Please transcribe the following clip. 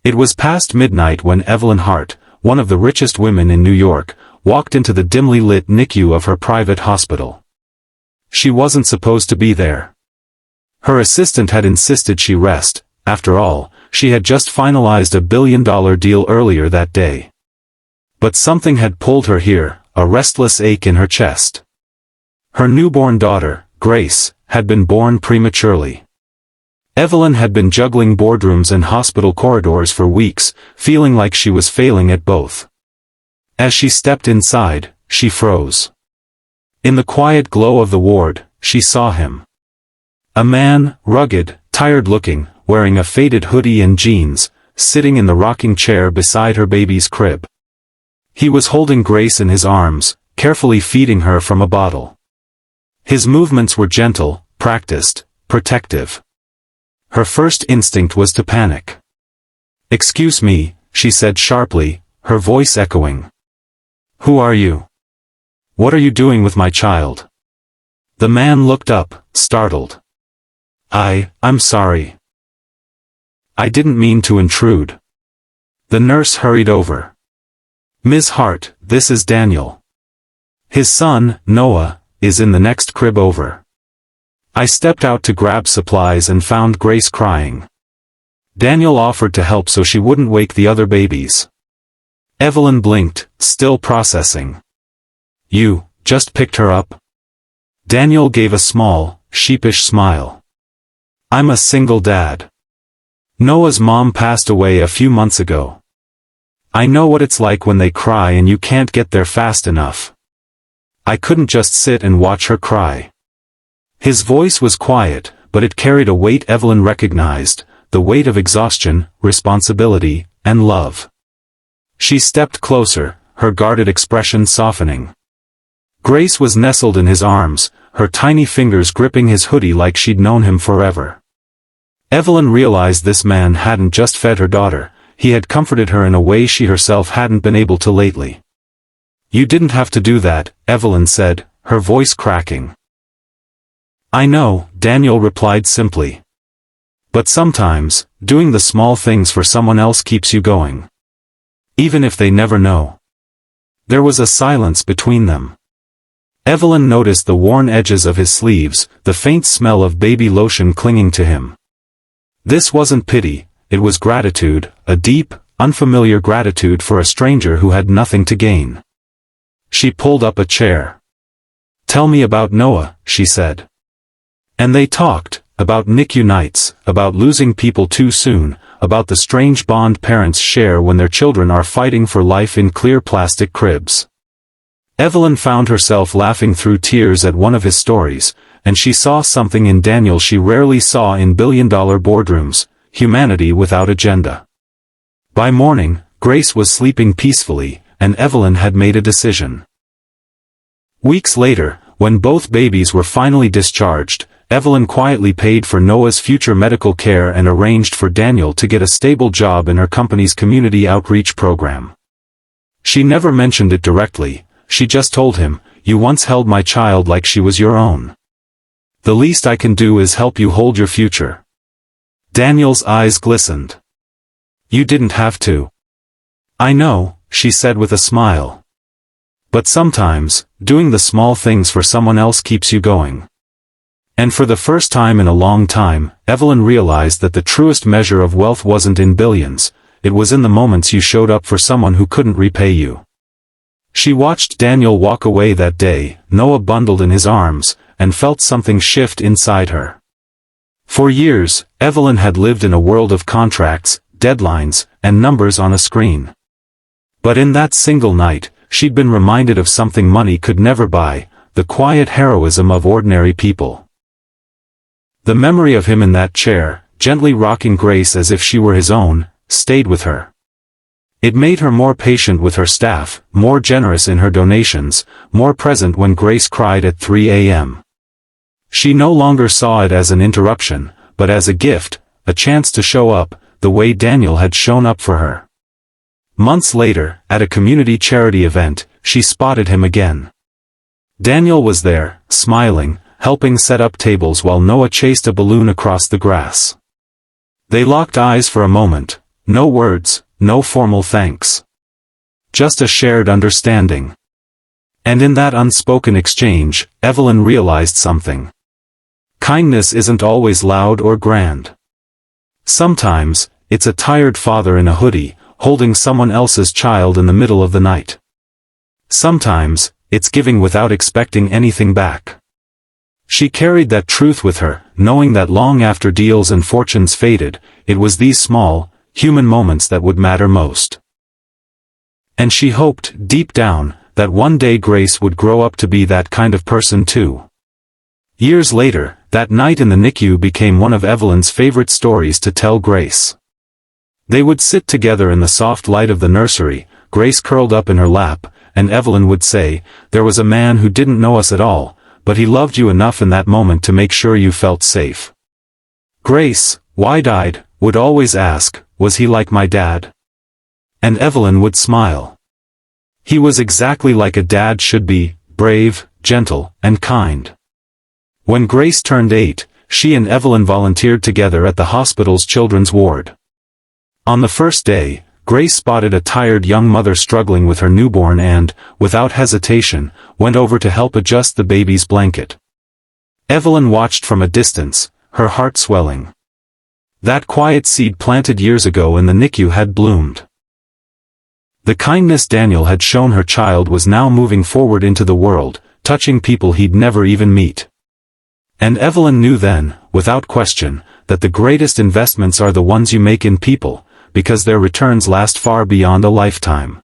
It was past midnight when Evelyn Hart, one of the richest women in New York, walked into the dimly lit NICU of her private hospital. She wasn't supposed to be there. Her assistant had insisted she rest. After all, she had just finalized a billion-dollar deal earlier that day. But something had pulled her here, a restless ache in her chest. Her newborn daughter, Grace, had been born prematurely. Evelyn had been juggling boardrooms and hospital corridors for weeks, feeling like she was failing at both. As she stepped inside, she froze. In the quiet glow of the ward, she saw him. A man, rugged, tired-looking, wearing a faded hoodie and jeans, sitting in the rocking chair beside her baby's crib. He was holding Grace in his arms, carefully feeding her from a bottle. His movements were gentle, practiced, protective. Her first instinct was to panic. "Excuse me," she said sharply, her voice echoing. "Who are you? What are you doing with my child?" The man looked up, startled. I'm sorry. I didn't mean to intrude." The nurse hurried over. "Ms. Hart, this is Daniel. His son, Noah, is in the next crib over." I stepped out to grab supplies and found Grace crying. Daniel offered to help so she wouldn't wake the other babies. Evelyn blinked, still processing. "You just picked her up?" Daniel gave a small, sheepish smile. "I'm a single dad. Noah's mom passed away a few months ago. I know what it's like when they cry and you can't get there fast enough. I couldn't just sit and watch her cry." His voice was quiet, but it carried a weight Evelyn recognized, the weight of exhaustion, responsibility, and love. She stepped closer, her guarded expression softening. Grace was nestled in his arms, her tiny fingers gripping his hoodie like she'd known him forever. Evelyn realized this man hadn't just fed her daughter, he had comforted her in a way she herself hadn't been able to lately. "You didn't have to do that," Evelyn said, her voice cracking. "I know," Daniel replied simply. "But sometimes, doing the small things for someone else keeps you going. Even if they never know." There was a silence between them. Evelyn noticed the worn edges of his sleeves, the faint smell of baby lotion clinging to him. This wasn't pity, it was gratitude, a deep, unfamiliar gratitude for a stranger who had nothing to gain. She pulled up a chair. "Tell me about Noah," she said. And they talked, about NICU nights, about losing people too soon, about the strange bond parents share when their children are fighting for life in clear plastic cribs. Evelyn found herself laughing through tears at one of his stories, and she saw something in Daniel she rarely saw in billion-dollar boardrooms, humanity without agenda. By morning, Grace was sleeping peacefully, and Evelyn had made a decision. Weeks later, when both babies were finally discharged, Evelyn quietly paid for Noah's future medical care and arranged for Daniel to get a stable job in her company's community outreach program. She never mentioned it directly, she just told him, "You once held my child like she was your own. The least I can do is help you hold your future." Daniel's eyes glistened. "You didn't have to." "I know," she said with a smile. "But sometimes, doing the small things for someone else keeps you going." And for the first time in a long time, Evelyn realized that the truest measure of wealth wasn't in billions, it was in the moments you showed up for someone who couldn't repay you. She watched Daniel walk away that day, Noah bundled in his arms, and felt something shift inside her. For years, Evelyn had lived in a world of contracts, deadlines, and numbers on a screen. But in that single night, she'd been reminded of something money could never buy, the quiet heroism of ordinary people. The memory of him in that chair, gently rocking Grace as if she were his own, stayed with her. It made her more patient with her staff, more generous in her donations, more present when Grace cried at 3 a.m. She no longer saw it as an interruption, but as a gift, a chance to show up, the way Daniel had shown up for her. Months later, at a community charity event, she spotted him again. Daniel was there, smiling, helping set up tables while Noah chased a balloon across the grass. They locked eyes for a moment, No words, no formal thanks. Just a shared understanding. And in that unspoken exchange, Evelyn realized something. Kindness isn't always loud or grand. Sometimes, it's a tired father in a hoodie, holding someone else's child in the middle of the night. Sometimes, it's giving without expecting anything back. She carried that truth with her, knowing that long after deals and fortunes faded, it was these small, human moments that would matter most. And she hoped, deep down, that one day Grace would grow up to be that kind of person too. Years later, that night in the NICU became one of Evelyn's favorite stories to tell Grace. They would sit together in the soft light of the nursery, Grace curled up in her lap, and Evelyn would say, "There was a man who didn't know us at all, but he loved you enough in that moment to make sure you felt safe." Grace, wide-eyed, would always ask, "Was he like my dad?" And Evelyn would smile. He was exactly like a dad should be, brave, gentle, and kind. When Grace turned 8, she and Evelyn volunteered together at the hospital's children's ward. On the first day, Grace spotted a tired young mother struggling with her newborn and, without hesitation, went over to help adjust the baby's blanket. Evelyn watched from a distance, her heart swelling. That quiet seed planted years ago in the NICU had bloomed. The kindness Daniel had shown her child was now moving forward into the world, touching people he'd never even meet. And Evelyn knew then, without question, that the greatest investments are the ones you make in people, because their returns last far beyond a lifetime.